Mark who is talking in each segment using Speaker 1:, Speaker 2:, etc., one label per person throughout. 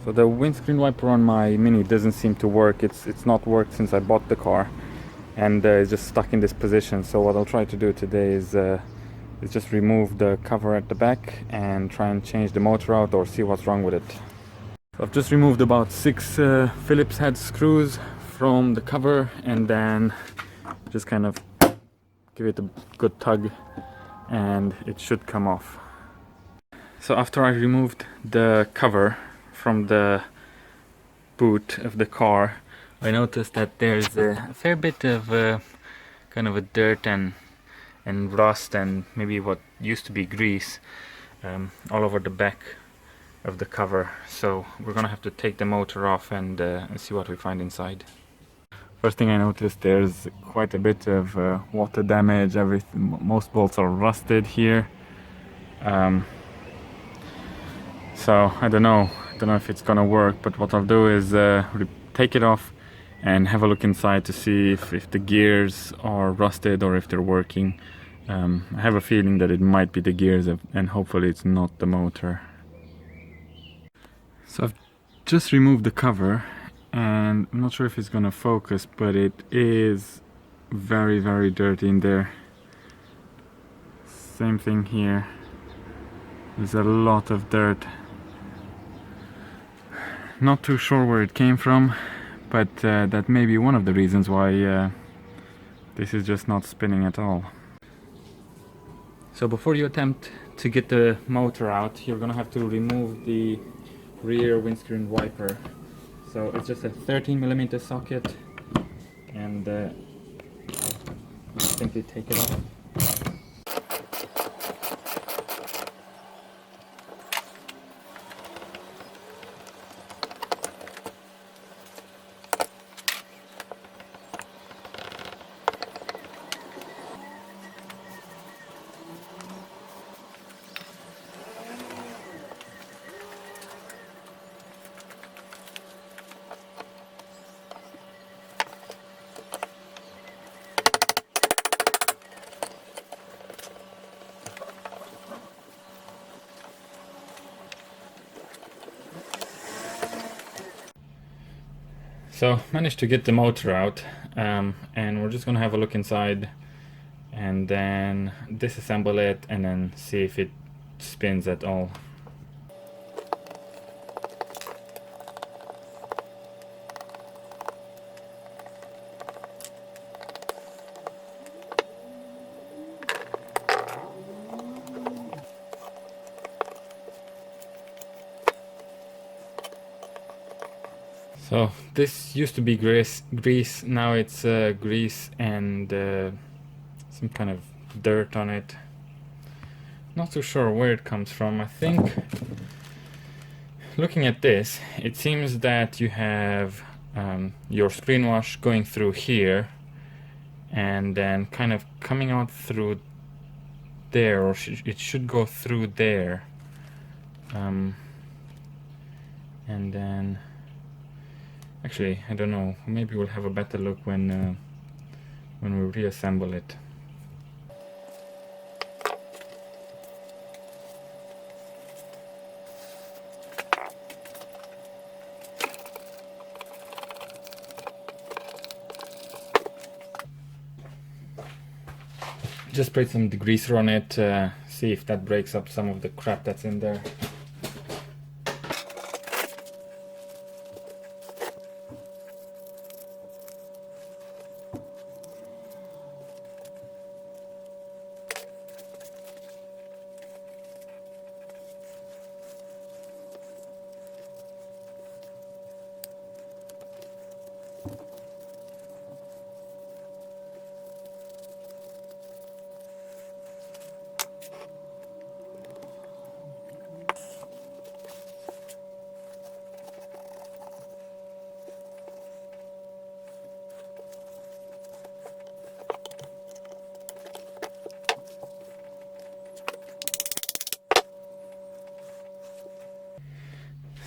Speaker 1: So the windscreen wiper on my Mini doesn't seem to work. It's not worked since I bought the car, and it's just stuck in this position. So what I'll try to do today is just remove the cover at the back and try and change the motor out or see what's wrong with it. So I've just removed about 6 Phillips head screws from the cover, and then just kind of give it a good tug and it should come off. So after I removed the cover from the boot of the car, I noticed that there's a fair bit of kind of a dirt and rust and maybe what used to be grease all over the back of the cover. So we're gonna have to take the motor off and see what we find inside. First thing I noticed, there's quite a bit of water damage. Most bolts are rusted here. So I don't know if it's gonna work, but what I'll do is take it off and have a look inside to see if the gears are rusted or if they're working. I have a feeling that it might be the gears, and hopefully it's not the motor. So I've just removed the cover, and I'm not sure if it's gonna focus, but it is very, very dirty in there. Same thing here. There's a lot of dirt. Not too sure where it came from, but that may be one of the reasons why this is just not spinning at all. So before you attempt to get the motor out, you're gonna have to remove the rear windscreen wiper. So it's just a 13mm socket, and simply take it off. So managed to get the motor out, and we're just gonna have a look inside and then disassemble it and then see if it spins at all. So this used to be grease, now it's grease and some kind of dirt on it. Not too sure where it comes from. I think, looking at this, it seems that you have your screen wash going through here and then kind of coming out through there, or it should go through there, and then actually, I don't know, maybe we'll have a better look when we reassemble it. Just spray some degreaser on it, see if that breaks up some of the crap that's in there.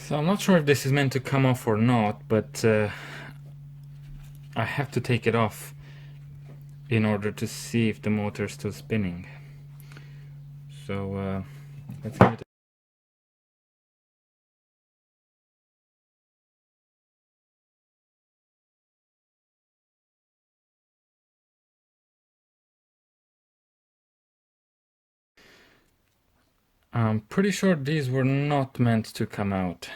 Speaker 1: So I'm not sure if this is meant to come off or not, but I have to take it off in order to see if the motor is still spinning. So let's give it a I'm pretty sure these were not meant to come out.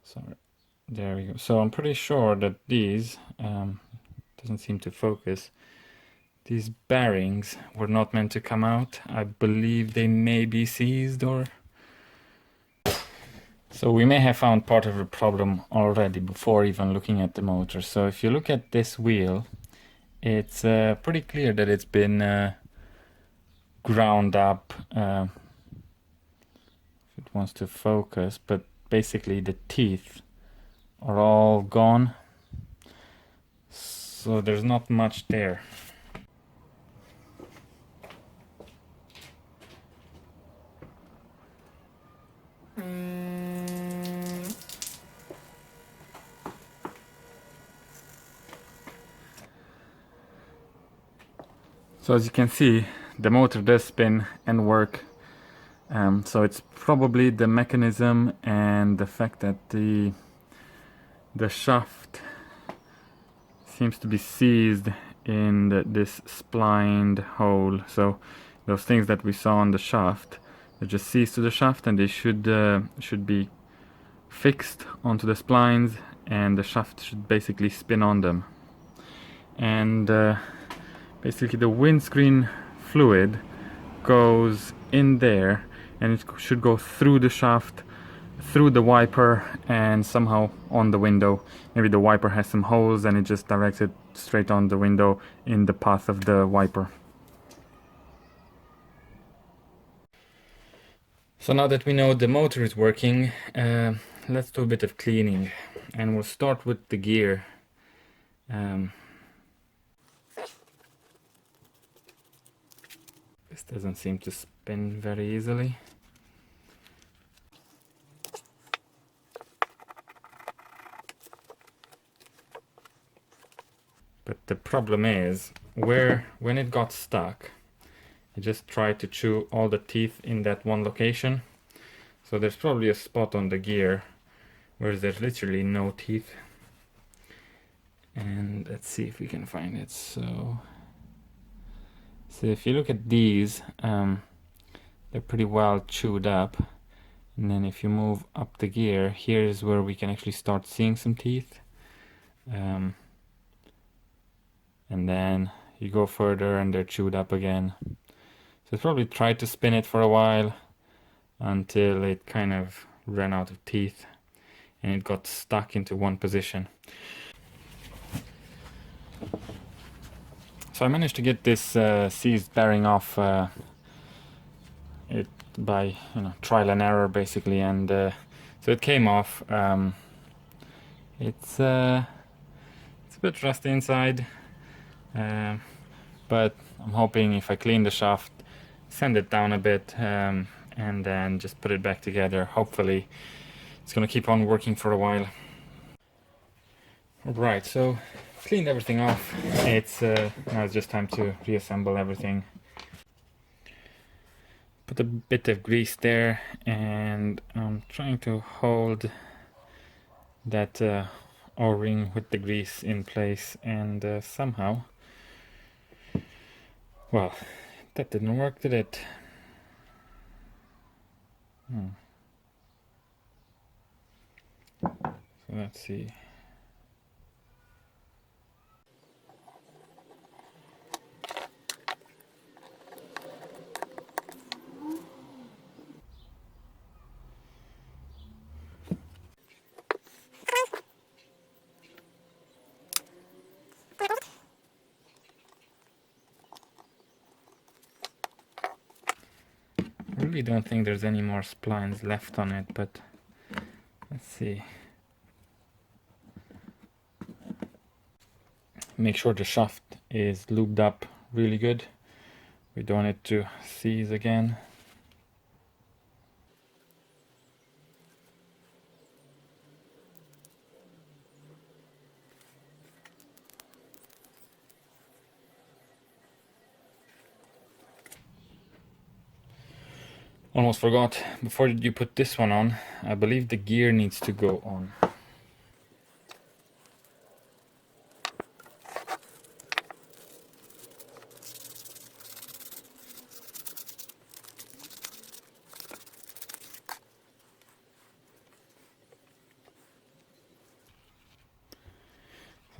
Speaker 1: Sorry, there we go. So I'm pretty sure that these, doesn't seem to focus, these bearings were not meant to come out. I believe they may be seized or... So we may have found part of the problem already before even looking at the motor. So if you look at this wheel, it's pretty clear that it's been ground up. If it wants to focus, but basically the teeth are all gone. So there's not much there. So as you can see, the motor does spin and work. So it's probably the mechanism and the fact that the shaft seems to be seized in this splined hole. So those things that we saw on the shaft, they just seized to the shaft, and they should be fixed onto the splines, and the shaft should basically spin on them. And basically the windscreen fluid goes in there, and it should go through the shaft, through the wiper, and somehow on the window. Maybe the wiper has some holes and it just directs it straight on the window in the path of the wiper. So now that we know the motor is working, let's do a bit of cleaning, and we'll start with the gear. This doesn't seem to spin very easily. But the problem is, when it got stuck, it just tried to chew all the teeth in that one location. So there's probably a spot on the gear where there's literally no teeth. And let's see if we can find it. So if you look at these, they're pretty well chewed up. And then if you move up the gear, here's where we can actually start seeing some teeth. And then you go further and they're chewed up again. So it probably tried to spin it for a while until it kind of ran out of teeth and it got stuck into one position. So I managed to get this seized bearing off it by trial and error basically, and so it came off. It's a bit rusty inside, but I'm hoping if I clean the shaft, sand it down a bit, and then just put it back together, hopefully it's gonna keep on working for a while. Right, so cleaned everything off. It's now it's just time to reassemble everything. Put a bit of grease there, and I'm trying to hold that O-ring with the grease in place, and somehow, well, that didn't work, did it? So let's see. I really don't think there's any more splines left on it, but let's see. Make sure the shaft is lubed up really good. We don't want it to seize again. Almost forgot, before you put this one on, I believe the gear needs to go on.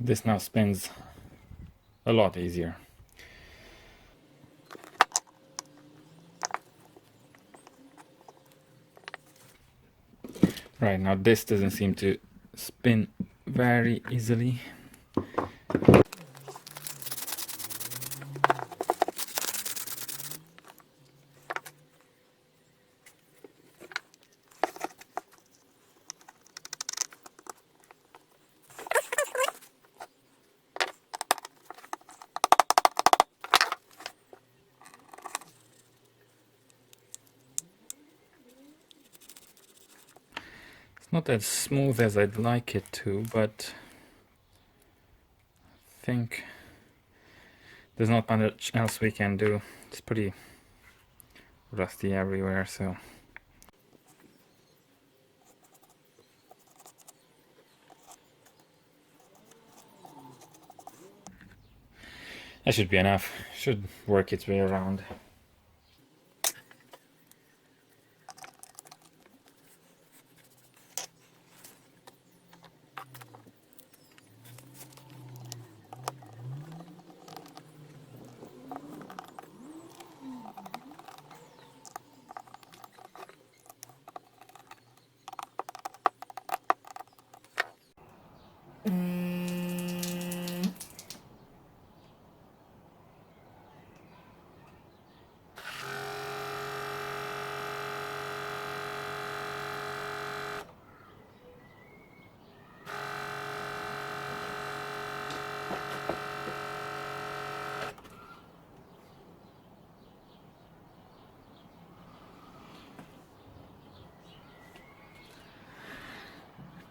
Speaker 1: This now spins a lot easier. Right, now this doesn't seem to spin very easily. It's not as smooth as I'd like it to, but I think there's not much else we can do. It's pretty rusty everywhere, so that should be enough. Should work its way around.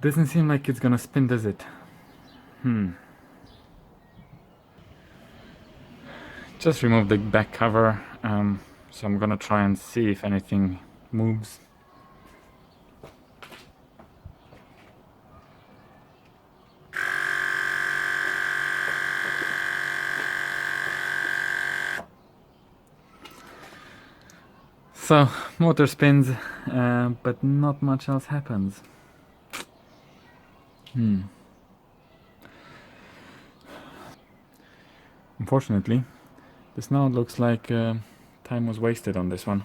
Speaker 1: Doesn't seem like it's gonna spin, does it? Just remove the back cover, so I'm gonna try and see if anything moves. So, motor spins, but not much else happens. Unfortunately, this now looks like time was wasted on this one.